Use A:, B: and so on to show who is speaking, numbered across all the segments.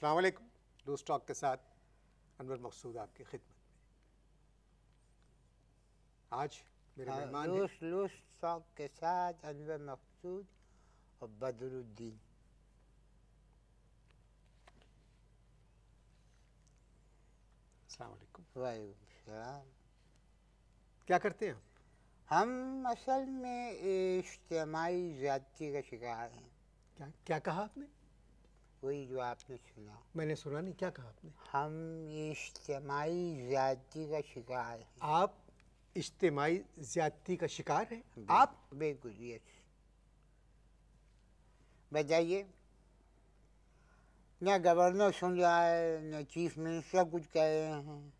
A: अस्सलाम वालेकुम। Loose talk के साथ अनवर मकसूद आपकी खिदमत में। आज मेरे मेहमान हैं
B: लूज़ टॉक के साथ अनवर मकसूद और बदरुद्दीन।
A: अस्सलाम वालेकुम।
B: वालेकुम सलाम।
A: क्या करते हैं आप?
B: हम असल में इज्तिमाई ज़्यादती का शिकार हैं।
A: क्या क्या कहा आपने?
B: वही जो आपने सुना।
A: मैंने सुना नहीं, क्या कहा आपने?
B: हम इज्तिमाई ज़्यादती का शिकार हैं।
A: आप इज्तिमाई ज़्यादती का शिकार हैं? आप?
B: बिल्कुल, यस। बताइए। न गवर्नर सुन रहा है, न चीफ मिनिस्टर कुछ कह रहे हैं,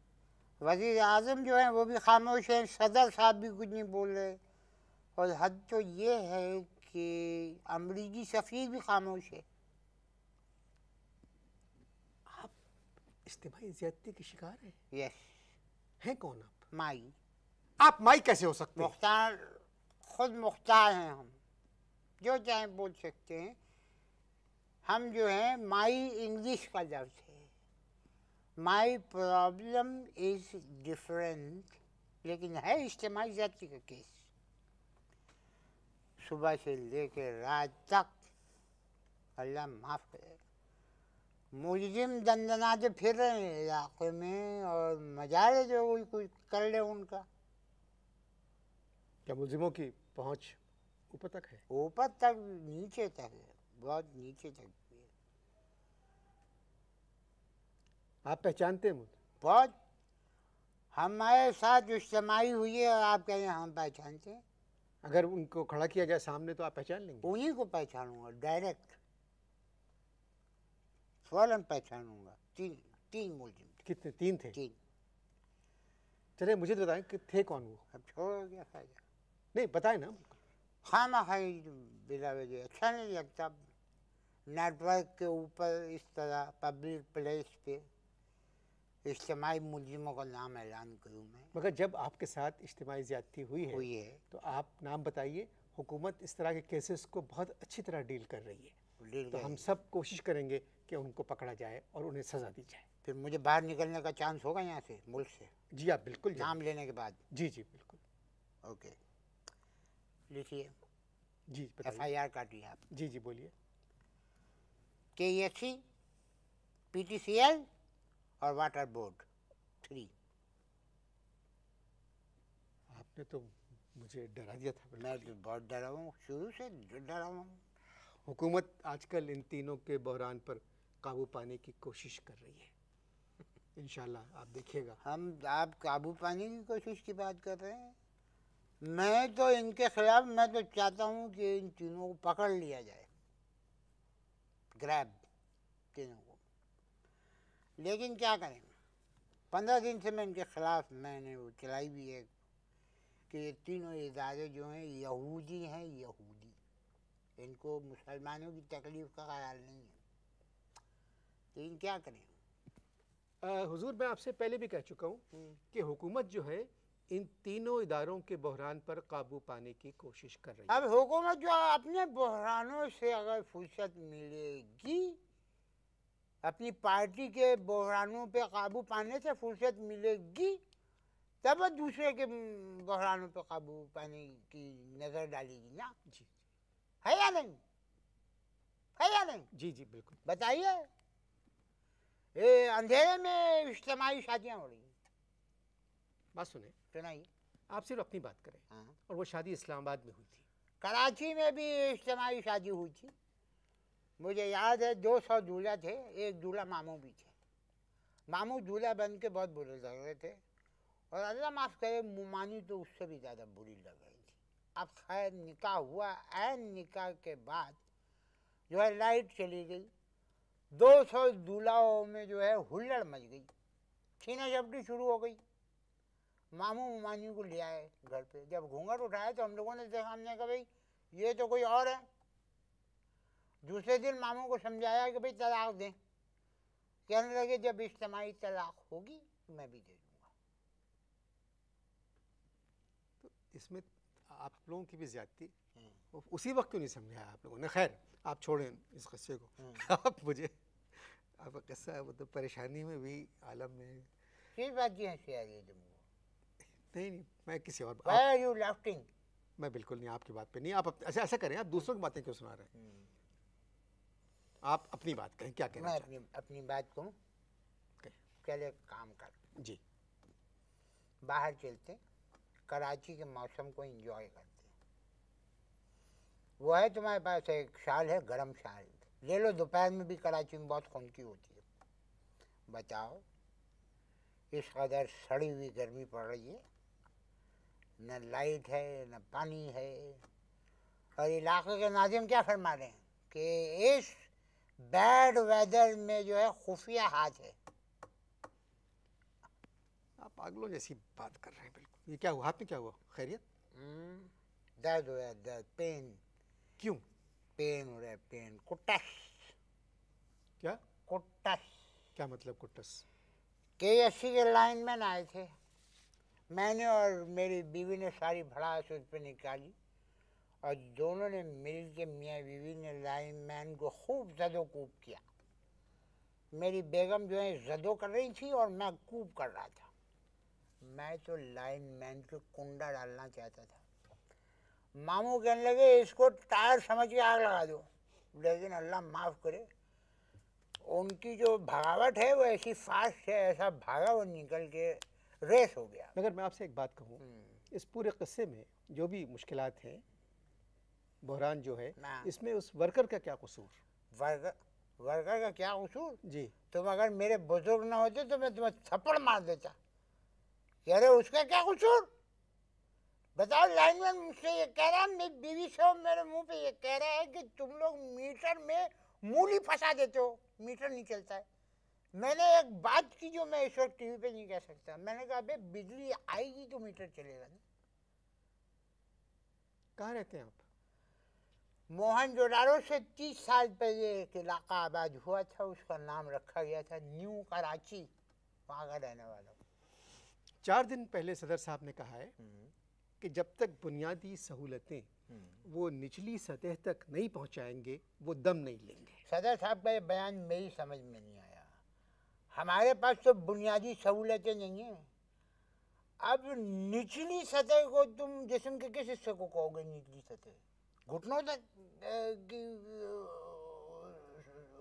B: वज़ीर आज़म जो है वो भी खामोश है, सदर साहब भी कुछ नहीं बोल रहे, और हद तो ये है कि अमरीकी सफ़ीर भी खामोश है।
A: आप इज्तिमाई ज़्यादती के शिकार हैं?
B: यस।
A: हैं कौन आप?
B: माई।
A: आप माई कैसे हो सकते हैं?
B: मुख्तार, खुद मुख्तार हैं हम, जो चाहे बोल सकते हैं। हम जो हैं, माई इंग्लिश का लफ्ज़ है। माई प्रॉब्लम इज़ डिफरेंट, लेकिन है इज्तिमाई ज़्यादती का केस। सुबह से लेकर रात तक अल्लाह माफ़ करे, मुलजिम दंदनाते फिर रहे हैं इलाके में, और मजाल जो कोई कुछ कर ले उनका।
A: क्या मुलजिमों की पहुंच ऊपर तक है?
B: ऊपर तक, नीचे तक है, बहुत नीचे तक भी है।
A: आप पहचानते हैं मुझे?
B: बहुत। हमारे साथ इज्तिमाई हुई है और आप कह रहे हैं हम पहचानते हैं।
A: अगर उनको खड़ा किया जाए सामने तो आप पहचान लेंगे?
B: उन्हीं को पहचानूंगा डायरेक्ट, फौरन पहचानूंगा। तीन मुलजिम थे।
A: कितने? तीन थे?
B: तीन।
A: चलिए मुझे तो बताएं कि थे कौन वो?
B: अब छोड़ो, क्या फायदा।
A: नहीं बताए ना।
B: खामखाई बिला वजह अच्छा नहीं लगता नेटवर्क के ऊपर इस तरह पब्लिक प्लेस पे इज्तिमाई मुलजिमों का नाम ऐलान करूँ मैं।
A: मगर जब आपके साथ इज्तिमाई ज़्यादती हुई है तो आप नाम बताइए। हुकूमत इस तरह के केसेस को बहुत अच्छी तरह डील कर रही है, तो हम सब कोशिश करेंगे कि उनको पकड़ा जाए और उन्हें सज़ा दी जाए।
B: फिर मुझे बाहर निकलने का चांस होगा यहाँ से, मुल्क से?
A: जी आप बिल्कुल
B: नाम लेने के बाद?
A: जी जी बिल्कुल।
B: ओके, लिखिए।
A: जी
B: FIR काटिए आप।
A: जी जी बोलिए।
B: KESC, PTCL और वाटर बोर्ड 3।
A: आपने तो मुझे डरा दिया था।
B: मैं तो बहुत डरा हूँ, शुरू से डरा हूँ।
A: हुकूमत आजकल इन तीनों के बहरान पर काबू पाने की कोशिश कर रही है। इंशाल्लाह आप देखिएगा।
B: आप काबू पाने की कोशिश की बात कर रहे हैं। मैं तो इनके खिलाफ, मैं तो चाहता हूँ कि इन तीनों को पकड़ लिया जाए, ग्रैब तीनों को। लेकिन क्या करें, 15 दिन से मैं इनके खिलाफ, मैंने वो चलाई भी है कि ये तीनों इदारे जो हैं यहूदी हैं, यहूदी। इनको मुसलमानों की तकलीफ़ का ख्याल नहीं है। लेकिन क्या करें।
A: हुजूर मैं आपसे पहले भी कह चुका हूँ कि हुकूमत जो है इन तीनों इदारों के बहरान पर काबू पाने की कोशिश कर रही है।
B: अब हुकूमत जो अपने बहरानों से अगर फुर्सत मिलेगी, अपनी पार्टी के बहरानों पे काबू पाने से फुर्सत मिलेगी, तब वो दूसरे के बहरानों पे काबू पाने की नज़र डालेगी ना।
A: जी
B: है या नहीं? है या नहीं?
A: जी जी बिल्कुल।
B: बताइए। ये अंधेरे में इज्तिमाई शादियाँ हो रही।
A: बात सुने,
B: सुनाइए।
A: आप सिर्फ अपनी बात करें।
B: हाँ।
A: और वो शादी इस्लामाबाद में हुई थी।
B: कराची में भी इज्तिमाई शादी हुई थी। मुझे याद है 200 दूल्हा थे, एक दूल्हा मामू भी थे। मामू दूल्हा बन के बहुत बुरे लग रहे थे, और अल्लाह माफ़ करे मुमानी तो उससे भी ज़्यादा बुरी लग रही थी। अब खैर निकाह हुआ, ऐन निकाह के बाद जो है लाइट चली गई, 200 दूल्हाओं में जो है हुल्लड़ मच गई, छीना झपटी शुरू हो गई। मामू मुमानी को ले आए घर पे। जब घूंघट उठाए तो हम लोगों ने देखा, हमने कहा भाई ये तो कोई और है। दूसरे दिन मामू को समझाया कि भाई तलाक दें। कहने लगे जब इज्तिमाई तलाक होगी मैं भी दे दूंगा।
A: तो इसमें आप लोगों की भी ज्यादती, उसी वक्त क्यों नहीं समझाया आप लोगों ने? खैर आप छोड़ें इस किस्से को। आप मुझे आपका किस्सा है वो तो परेशानी में भी आलम में।
B: किस बात की हंसी आ रही है तुमको?
A: नहीं, मैं किसी और
B: Why are you laughing?
A: मैं बिल्कुल नहीं आपकी बात पे नहीं। आप ऐसा ऐसा करें, आप दूसरों की बातें क्यों सुना रहे हैं? आप अपनी बात कहें, क्या कहना चाहते हैं?
B: मैं अपनी बात कहूँ? चल एक काम कर
A: जी,
B: बाहर चलते, कराची के मौसम को एंजॉय करते। वो है तुम्हारे पास एक शाल है, गरम शाल, ले लो। दोपहर में भी कराची में बहुत खुनकी होती है। बताओ, इस कदर सड़ी हुई गर्मी पड़ रही है, न लाइट है न पानी है, और इलाके के नाज़िम क्या फरमा रहे हैं कि इस बैड वेदर में जो है खुफिया हाथ है।
A: आप पागलों जैसी बात कर रहे हैं बिल्कुल। ये क्या हुआ, हाथ में क्या हुआ? खैरियत?
B: दर्द हो रहा है, दर्द, पेन।
A: क्यों?
B: पेन हो रहा है, पेन, कुट्टस।
A: क्या
B: कुट्टस?
A: क्या मतलब कुट्टस?
B: KFC के लाइनमैन आए थे, मैंने और मेरी बीवी ने सारी भड़ास उस पर निकाली, और दोनों ने मिल के, मियाँ बीवी ने लाइनमैन को खूब जदोकूब किया। मेरी बेगम जो है जदो कर रही थी और मैं कूब कर रहा था। मैं तो लाइनमैन को कुंडा डालना चाहता था। मामू कहने लगे इसको टायर समझ के आग लगा दो, लेकिन अल्लाह माफ़ करे, उनकी जो भगावट है वो ऐसी फास्ट है, ऐसा भागा वो निकल के रेस हो गया।
A: मगर मैं आपसे एक बात कहूँ, इस पूरे किस्से में जो भी मुश्किलात हैं, बहरान जो है, इसमें उस वर्कर का क्या कसूर?
B: वर्कर का क्या कसूर?
A: जी,
B: तुम अगर मेरे बुजुर्ग ना होते तो मैं तुम्हें थप्पड़ मार देता। कह रहे उसका क्या कसूर? बताओ। लाइनमैन मुझसे ये कह रहा है, मेरी बीवी से मेरे मुंह पे ये कह रहा है कि तुम लोग मीटर में मूली फंसा देते हो, मीटर नहीं चलता है। मैंने एक बात की जो मैं इस वक्त टीवी पे नहीं कह सकता। मैंने कहा अबे बिजली आएगी तो मीटर चलेगा ना।
A: कहाँ रहते हैं आप?
B: मोहनजोदाड़ो से 30 साल पहले एक इलाका आबाद हुआ था, उसका नाम रखा गया था न्यू कराची, वहाँ का रहने वाला।
A: 4 दिन पहले सदर साहब ने कहा है कि जब तक बुनियादी सहूलतें वो निचली सतह तक नहीं पहुंचाएंगे, वो दम नहीं लेंगे।
B: सदर साहब का ये बयान मेरी समझ में नहीं आया। हमारे पास तो बुनियादी सहूलतें नहीं हैं। अब निचली सतह को तुम जिस्म के किस हिस्से को कहोगे निचली सतह? घुटनों तक की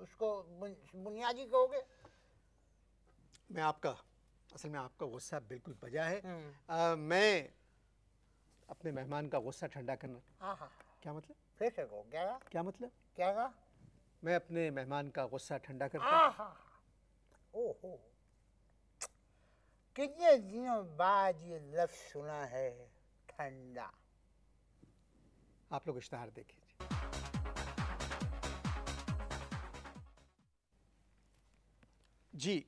B: उसको बुनियादी कहोगे?
A: असल में आपका गुस्सा बिल्कुल बजा है। मैं अपने मेहमान का गुस्सा ठंडा करना। क्या मतलब?
B: फिर से कहो।
A: क्या मतलब?
B: क्या कहा?
A: मैं अपने मेहमान का गुस्सा ठंडा करता।
B: ओहो, कितने दिनों बाद ये लफ्ज सुना है, ठंडा।
A: आप लोग इश्तहार देखिए। जी,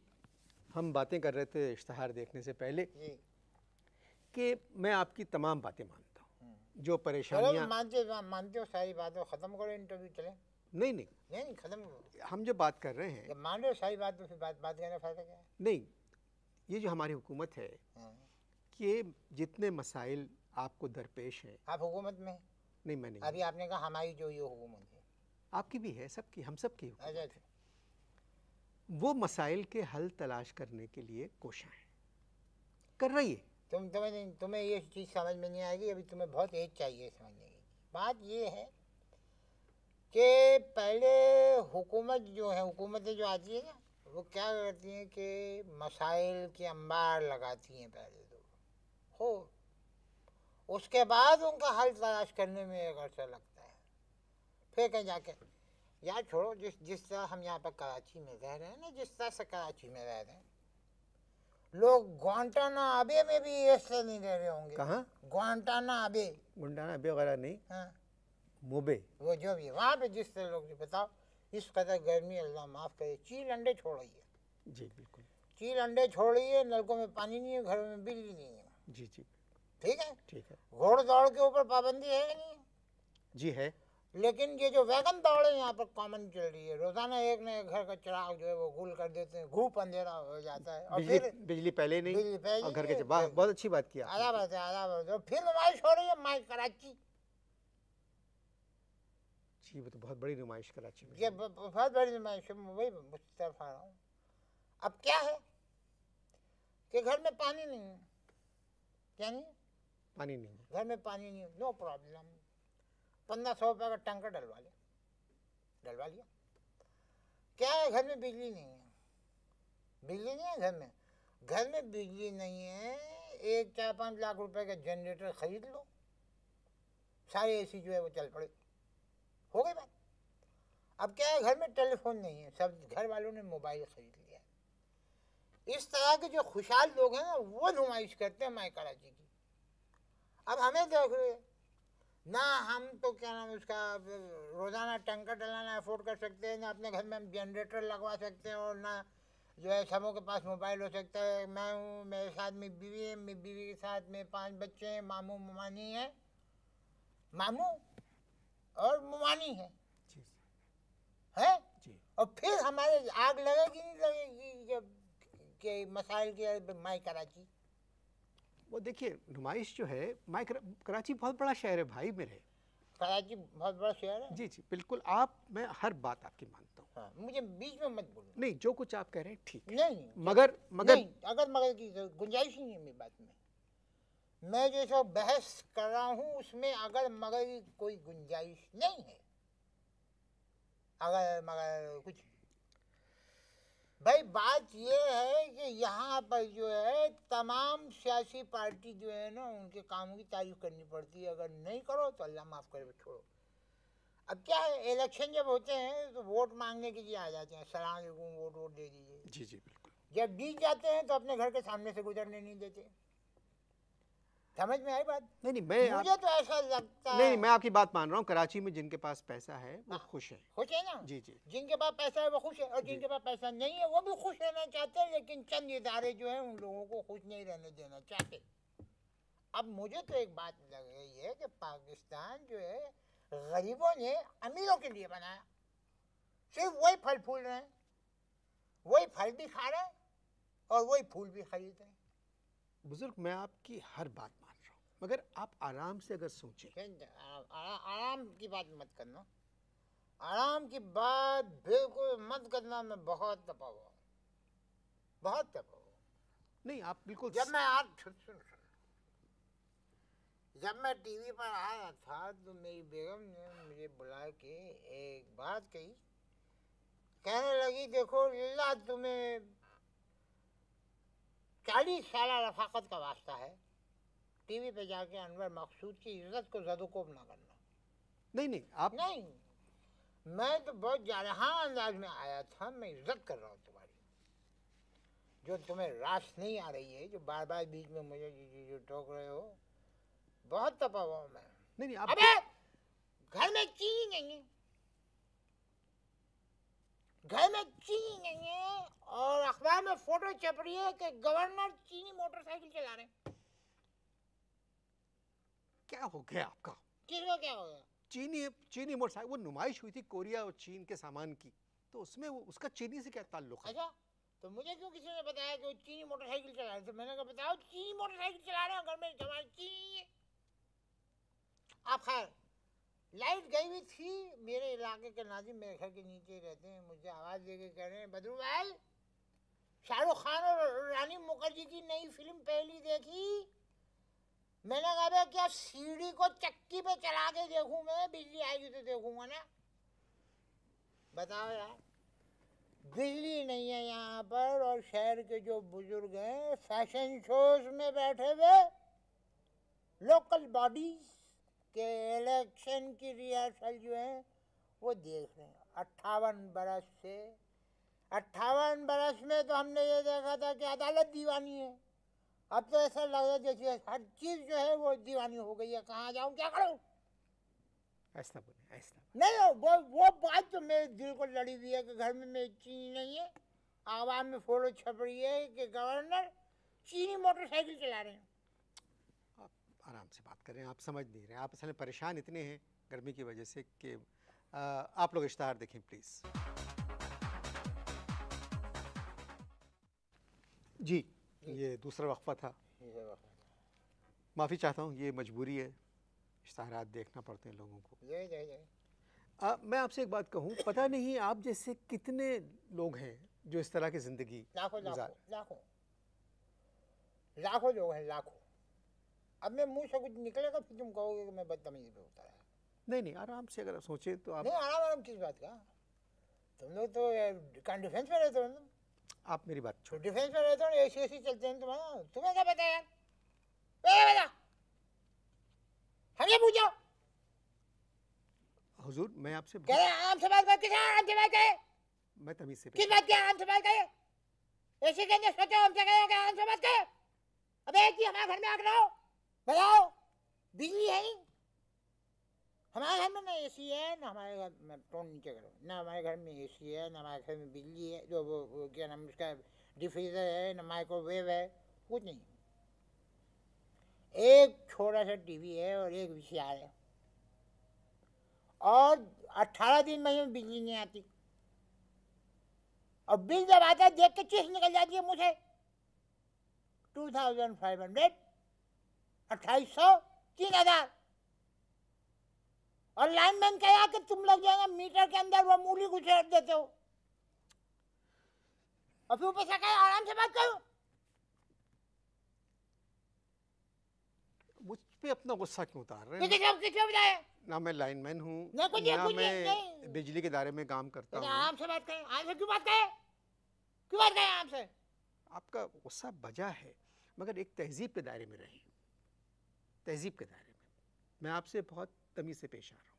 A: हम बातें कर रहे थे इश्तहार देखने से पहले कि मैं आपकी तमाम बातें मानता हूँ, जो परेशानियाँ
B: मानते हो सारी बातें, ख़त्म करो इंटरव्यू, चले। नहीं ख़त्म।
A: हम जो बात कर रहे हैं,
B: जब मान रहे हो सारी बात, तो फिर बात करने का फ़ायदा क्या है?
A: नहीं, ये जो हमारी हुकूमत है कि जितने मसाइल आपको दरपेश हैं।
B: आप हुकूमत में?
A: नहीं, मैं नहीं।
B: अभी आपने कहा हमारी जो ये हुकूमत है।
A: आपकी भी है, सबकी, हम सब की हुकूमत है। वो मसाइल के हल तलाश करने के लिए कोशिशें कर रही है।
B: तुम्हें ये चीज़ समझ में नहीं आएगी, अभी तुम्हें बहुत एज चाहिए समझने की। बात ये है कि पहले हुकूमतें जो आती है ना, वो क्या करती हैं कि मसाइल के अंबार लगाती हैं पहले तो, उसके बाद उनका हल तलाश करने में एक अर्सा लगता है। फिर कहीं जाके यार छोड़ो, जिस तरह हम यहाँ पर कराची में रह रहे हैं ना, जिस तरह से कराची में रह रहे हैं, लोग ग्वांटानाबे में भी ऐसे नहीं रह रहे होंगे।
A: कहाँ?
B: ग्वांटानाबे
A: वगैरह नहीं।
B: हाँ,
A: मोबे,
B: वो जो भी वहाँ पे जिस तरह लोग, बताओ इस कदर गर्मी, अल्लाह माफ़ करे, चील अंडे छोड़ रही है।
A: जी बिल्कुल,
B: चील अंडे छोड़ रही है, नलकों में पानी नहीं है, घरों में बिजली नहीं है।
A: जी,
B: ठीक है।
A: घोड़
B: दौड़ के ऊपर पाबंदी है कि नहीं?
A: जी है।
B: लेकिन ये जो वैगन दौड़ है यहाँ पर कॉमन चल रही है, रोजाना एक न घर का चिराग जो है वो गुल कर देते हैं, घूप अंधेरा हो जाता है, और फिर
A: बिजली पहले नहीं, और घर के बहुत अच्छी बात किया।
B: आधा बात है, फिर नुमाइश हो रही है माई कराची।
A: जी, वो तो बहुत बड़ी नुमाइश कराची में।
B: ये बहुत बड़ी नुमाइश है, वही तरफ आ रहा हूँ। अब क्या है कि घर में पानी नहीं है। क्या नहीं है?
A: पानी नहीं है।
B: घर में पानी नहीं है, नो प्रॉब्लम, 1500 रुपये का टंकर डलवा लिया। क्या है, घर में बिजली नहीं है। बिजली नहीं है घर में बिजली नहीं है। 4-5 लाख रुपए का जनरेटर खरीद लो, सारे एसी जो है वो चल पड़े, हो गई बात। अब क्या है, घर में टेलीफोन नहीं है, सब घर वालों ने मोबाइल खरीद लिया। इस तरह के जो खुशहाल लोग हैं ना, वो नुमाइश करते हैं माई कराची की। अब हमें देख रहे ना, हम तो क्या नाम उसका रोजाना टंकर डलाना अफोर्ड कर सकते हैं, ना अपने घर में हम जनरेटर लगवा सकते हैं, और ना जो है सबों के पास मोबाइल हो सकता है। मैं हूँ, मेरे साथ में बीवी है, मेरी बीवी के साथ में 5 बच्चे हैं, मामू मुमानी है, मामू और मुमानी है जी। और फिर हमारे आग लगेगी नहीं लगेगी जब के मसाइल के माई कराची।
A: वो देखिए, नुमाइश जो है, कराची बहुत बड़ा शहर है भाई मेरे।
B: कराची बहुत बड़ा शहर है।
A: जी जी बिल्कुल, मैं हर बात आपकी मानता हूँ।
B: हाँ, मुझे बीच में मत बोलो।
A: नहीं, जो कुछ आप कह रहे हैं ठीक है।
B: नहीं,
A: मगर
B: नहीं, अगर मगर की गुंजाइश नहीं है मेरी बात में। मैं जो सो बहस कर रहा हूँ उसमें अगर मगर की कोई गुंजाइश नहीं है। अगर मगर कुछ भाई, बात ये है कि यहाँ पर जो है तमाम सियासी पार्टी जो है ना, उनके कामों की तारीफ करनी पड़ती है। अगर नहीं करो तो अल्लाह माफ़ करे, छोड़ो। अब क्या है, इलेक्शन जब होते हैं तो वोट मांगने के लिए आ जाते हैं, सलाम अलैकुम, वोट दे दीजिए।
A: जी जी बिल्कुल।
B: जब जीत जाते हैं तो अपने घर के सामने से गुजरने नहीं देते। समझ में आई बात?
A: नहीं,
B: मुझे तो ऐसा लगता है।
A: नहीं, मैं आपकी बात मान रहा हूँ। कराची में जिनके पास पैसा है वो खुश है।
B: खुश है ना?
A: जी जी।
B: जिनके पास पैसा है वो खुश है, और जिनके पास पैसा नहीं है वो भी खुश रहना चाहते हैं, लेकिन चंद इदारे जो हैं उन लोगों को खुश नहीं रहने देना चाहते। अब मुझे तो एक बात लग रही है कि पाकिस्तान जो है गरीबों ने अमीरों के लिए बनाया। सिर्फ वही फल फूल रहे हैं, वही फल भी खा रहे हैं और वही फूल भी खरीद रहे हैं।
A: बुजुर्ग, मैं आपकी हर बात मान रहा हूँ, मगर आप आराम से अगर सोचें।
B: आराम की बात मत करना, आराम की बात बिल्कुल मत करना। मैं बहुत तपा हुआ, बहुत तपा हुआ।
A: नहीं, आप बिल्कुल।
B: जब मैं आज जब मैं टीवी पर आ रहा था तो मेरी बेगम ने मुझे बुला के एक बात कही, कहने लगी, देखो अल्लाह तुम्हें 40 साल रफाकत का वास्ता है, टीवी पे जाके अनवर मकसूद की इज्जत को ज़दोकोब ना करना।
A: नहीं आप
B: नहीं, मैं तो बहुत जारहां अंदाज में आया था, मैं इज्जत कर रहा हूँ तुम्हारी, जो तुम्हें रास नहीं आ रही है, जो बार बार बीच में मुझे जो टोक रहे हो। बहुत तपा हुआ हूँ मैं।
A: नहीं आप
B: अबे घर में चीनी नहीं है, घर में चीनी नहीं है, और अखबार में फोटो छप रही है कि गवर्नर चीनी मोटरसाइकिल चला रहे हैं।
A: क्या हो गया आपका?
B: किसको क्या हो गया?
A: चीनी मोटरसाइकिल, वो नुमाइश हुई थी कोरिया और चीन के सामान की, तो उसमें उसका चीनी से क्या ताल्लुक है?
B: अच्छा, तो मुझे क्यों किसी ने बताया कि वो चीनी मोटरसाइकिल चला रहे थे? मैंने कहा बताओ, चीनी मोटरसाइकिल चला रहे हैं, घर में हमारी चीनी है। आप खैर, लाइट गई हुई थी, मेरे इलाके के नाज़िम मेरे घर के नीचे रहते हैं, मुझे आवाज़ देके कह रहे हैं, बदरू भाई, शाहरुख खान और रानी मुखर्जी की नई फिल्म पहली देखी? मैंने कहा क्या सीढ़ी को चक्की पे चला के देखूं मैं? बिजली आएगी तो देखूंगा ना। बताओ यार, बिजली नहीं है यहाँ पर, और शहर के जो बुजुर्ग हैं फैशन शोज में बैठे हुए, लोकल बॉडीज के इलेक्शन की रिहर्सल जो है वो देख रहे हैं। 58 बरस से, 58 बरस में तो हमने ये देखा था कि अदालत दीवानी है। अब तो ऐसा लग रहा है जैसे हर चीज जो है वो दीवानी हो गई है। कहाँ जाऊँ, क्या करूँ?
A: ऐसा बोले, ऐसा
B: नहीं, वो बात तो मेरे दिल को लड़ी हुई है कि घर में मेरी चीनी नहीं है, आवाम में फोटो छप रही है कि गवर्नर चीनी मोटरसाइकिल चला रहे हैं।
A: आप आराम से बात करें, आप समझ नहीं रहे, आप असल में परेशान इतने हैं गर्मी की वजह से कि आप लोग इश्तहार देखें प्लीज़। जी, ये दूसरा वक्फा था, माफ़ी चाहता हूँ, ये मजबूरी है, इश्तहारात देखना पड़ते हैं लोगों को। मैं आपसे एक बात कहूँ, पता नहीं आप जैसे कितने लोग हैं जो इस तरह की जिंदगी
B: लाखों लोग हैं, लाखों। अब मैं मुंह से कुछ निकलेगा फिर तुम कहोगे कि मैं बदतमीजी पे उतरा है।
A: नहीं, आराम से अगर सोचे तो आप।
B: नहीं, आराम किस बात का? तुम लोग तो डिफेंस में रहते हो ना।
A: आप मेरी बात छोड़।
B: डिफेंस में रहते हो ना, ऐसी चलते हैं तुम्हारा। तुम्हें क्या पता यार? बता, हमसे पूछो।
A: हुजूर मैं आपसे
B: कह रहे आराम से बात कर। किस आराम से बात करे?
A: मैं तमीज से
B: किस बात की आराम से बात करे? ऐसे कहने सोचो हमसे कहो कि आराम से बात करे। अबे एक ही हमारे घर में आकर रहो, बताओ बिजली है नहीं हमारे घर में, ना एसी है ना हमारे घर में, टोन नीचे करो, ना हमारे घर में एसी है ना हमारे घर में बिजली है, जो वो क्या नाम उसका डिफ्रीजर है ना माइक्रोवेव है, कुछ नहीं। एक छोटा सा टीवी है और एक वीसीआर है, और 18 दिन महीने में बिजली नहीं आती, और बिल जब आता है देख के चीख निकल जाती है मुँह से। 2500, 2800, 3000। और लाइनमैन कहा कि तुम लोग जो है ना मीटर के अंदर वो मूली घुसेड़ देते हो, और फिर ऊपर से कहे आराम से बात करो।
A: मुझ पे अपना गुस्सा क्यों उतार रहे हैं?
B: किसको बताया?
A: ना मैं लाइनमैन हूँ,
B: ना
A: मैं बिजली के दायरे में काम करता हूँ।
B: आराम से बात करें। आराम से क्यों बात करें? क्यों बात करें आराम से?
A: आपका गुस्सा बजा है, मगर एक तहजीब के दायरे में रहिए। तहजीब के दायरे में मैं आपसे बहुत तमीज़ से पेश आ रहा हूँ।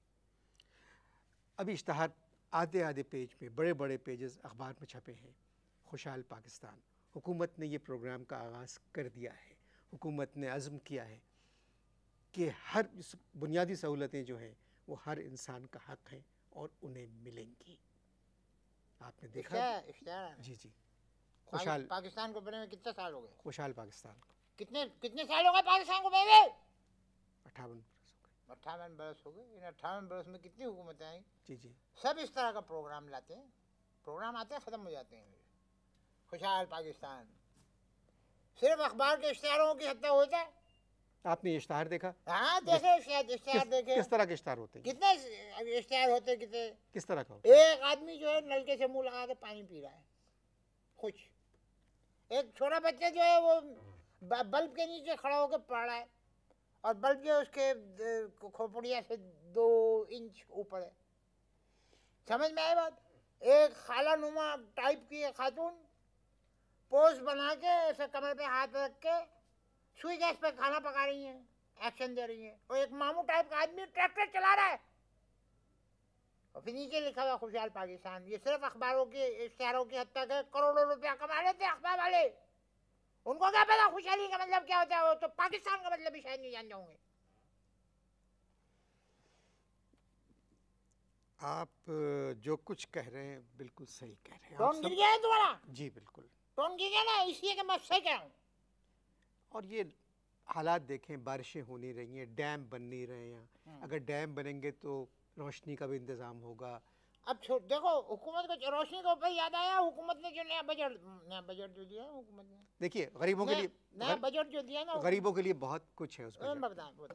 A: अभी इश्तहार आधे पेज में, बड़े बड़े पेजेस अखबार में छपे हैं। खुशहाल पाकिस्तान, हुकूमत ने ये प्रोग्राम का आगाज़ कर दिया है। हुकूमत ने अज़्म किया है कि हर बुनियादी सहूलतें जो हैं वो हर इंसान का हक़ है और उन्हें मिलेंगी। आपने देखा? जी जी। खुशहाल
B: पाकिस्तान को बने में कितने साल हो गए?
A: खुशहाल पाकिस्तान को
B: कितने साल हो गए पाकिस्तान को बने?
A: 58
B: बरस हो गए। इन 58 बरस में कितनी हुकूमतें आई?
A: जी जी।
B: सब इस तरह का प्रोग्राम लाते हैं, प्रोग्राम आते हैं ख़त्म हो जाते हैं। खुशहाल पाकिस्तान सिर्फ अखबार के इश्तिहारों की हद तक होता है।
A: आपने इश्तिहार देखा?
B: हाँ देखे, इश्तिहार देखे।
A: किस तरह के इश्तिहार होते हैं?
B: कितने इश्तिहार होते हैं? कितने?
A: किस तरह का?
B: एक आदमी जो है नलके से मुंह लगा के पानी पी रहा है खुश। एक छोटा बच्चा जो है वो बल्ब के नीचे खड़ा होकर पढ़ रहा है, और बल्ब जो उसके खोपड़िया से 2 इंच ऊपर है। समझ में आई बात? एक खाला नुमा टाइप की खातून पोज बना के ऐसे कमर पे हाथ रख के सुई गैस पे खाना पका रही है, एक्शन दे रही है, और एक मामू टाइप का आदमी ट्रैक्टर चला रहा है, और फिर नीचे लिखा हुआ खुशहाल पाकिस्तान। ये सिर्फ अखबारों के इश्तिहारों की हद तक है। करोड़ों रुपया कमा लेते अखबार वाले, उनको क्या पता खुशहाली का मतलब क्या होता है? वो तो पाकिस्तान का मतलब भी शायद नहीं जान जाओगे।
A: आप जो कुछ कह रहे हैं बिल्कुल सही कह रहे हैं।
B: टोन गिर गया है तुम्हारा?
A: जी बिल्कुल
B: टोन गिर गया ना, इसलिए कि मैं सही कह रहा हूँ।
A: और ये हालात देखें, बारिशें हो नहीं रही हैं, डैम बन नहीं रहे हैं। अगर डैम बनेंगे तो रोशनी का भी इंतज़ाम होगा।
B: अब देखो, हुकूमत को रोशनी के ऊपर याद आया, हुकूमत ने जो नया बजट जो दिया हुकूमत ने,
A: देखिए गरीबों के लिए
B: नया बजट जो दिया ना,
A: गरीबों के लिए बहुत कुछ है उसमें।
B: बताओ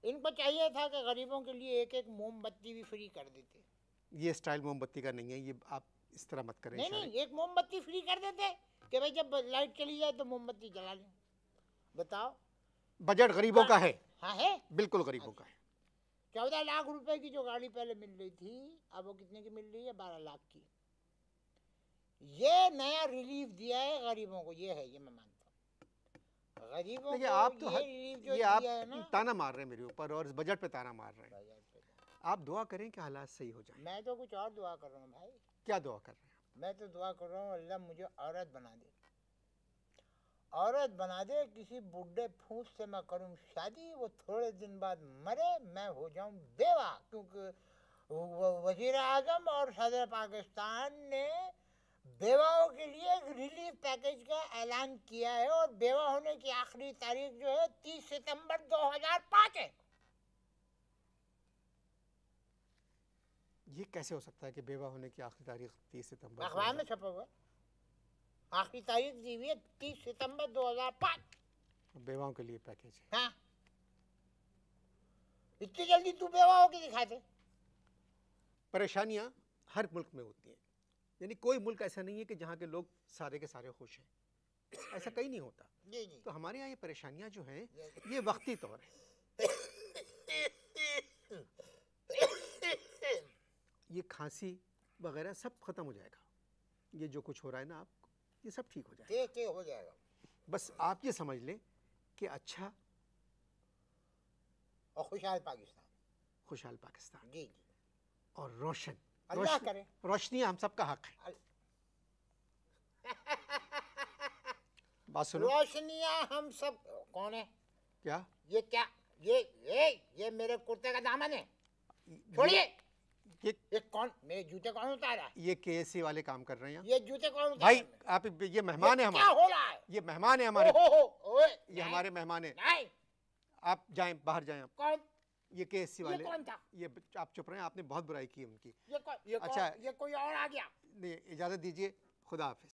B: इनको चाहिए था कि गरीबों के लिए एक एक मोमबत्ती भी फ्री कर देते।
A: ये स्टाइल मोमबत्ती का नहीं है, ये आप इस तरह मत करें।
B: नहीं, एक मोमबत्ती फ्री कर देते कि भाई जब लाइट चली जाए तो मोमबत्ती जला लें। बताओ,
A: बजट गरीबों का है।
B: हाँ है,
A: बिल्कुल गरीबों का है।
B: 14 लाख रुपए की जो गाड़ी पहले मिल रही थी, अब वो कितने की मिल रही है? 12 लाख की। ये नया रिलीफ दिया है गरीबों को, ये है, ये मैं मानता हूँ गरीबों को।
A: आप तो
B: ये रिलीफ जो
A: आप
B: दिया है ना,
A: ताना मार रहे हैं मेरे ऊपर, और बजट पे ताना मार रहे हैं। आप दुआ करें कि हालात सही हो जाए।
B: मैं तो कुछ और दुआ कर रहा हूँ भाई।
A: क्या दुआ कर रहे हैं?
B: मैं तो दुआ कर रहा हूँ अल्लाह मुझे औरत बना दे, औरत बना दे, किसी बूढ़े फूस से मैं करूँ शादी, वो थोड़े दिन बाद मरे, मैं हो जाऊँ बेवा। क्योंकि वज़ीर आज़म और सदर पाकिस्तान ने बेवाओं के लिए एक रिलीफ पैकेज का ऐलान किया है, और बेवा होने की आखिरी तारीख जो है 30 सितंबर 2005 है।
A: ये कैसे हो सकता है कि बेवा होने की आखिरी तारीख 30 सितंबर?
B: अखबार में छपा हुआ, आखिरी तारीख दी हुई है 30 सितंबर 2005।
A: बेवाओं के लिए पैकेज है।
B: हाँ, इतनी जल्दी तू बेवा होके दिखा दे।
A: परेशानियां हर मुल्क में होती हैं, यानी कोई मुल्क ऐसा नहीं है कि जहाँ के लोग सारे के सारे खुश हैं, ऐसा कहीं नहीं होता।
B: जी जी।
A: तो हमारे यहाँ ये परेशानियां जो हैं ये वक्ती तौर है, ये खांसी वगैरह सब खत्म हो जाएगा, ये जो कुछ हो रहा है ना आपको, ये सब ठीक हो जाएगा,
B: ठीक हो जाएगा।
A: बस आप ये समझ लें कि अच्छा
B: और खुशहाल पाकिस्तान।
A: खुशहाल पाकिस्तान
B: जी जी।
A: और रोशन,
B: अल्लाह करे।
A: रोशनी हम सबका हक है। बात सुनो।
B: रोशनियां हम सब। कौन है?
A: क्या
B: ये क्या? ये मेरे कुर्ते का दामन है, छोड़िए। ये कौन? मेरे जूते कौन उतारा?
A: ये केएससी वाले काम कर रहे हैं
B: ये जूते कौन उतारा?
A: भाई आप, ये मेहमान है हमारे।
B: क्या हो रहा है?
A: ये मेहमान है हमारे।
B: ओए,
A: ये हमारे मेहमान है,
B: नहीं।
A: आप जाएं, बाहर जाएं आप।
B: कौन?
A: ये केएससी वाले।
B: ये कौन था?
A: ये आप चुप रहे, आपने बहुत बुराई की उनकी।
B: ये
A: अच्छा,
B: ये कोई और आ गया।
A: नहीं, इजाजत दीजिए, खुदा हाफिज।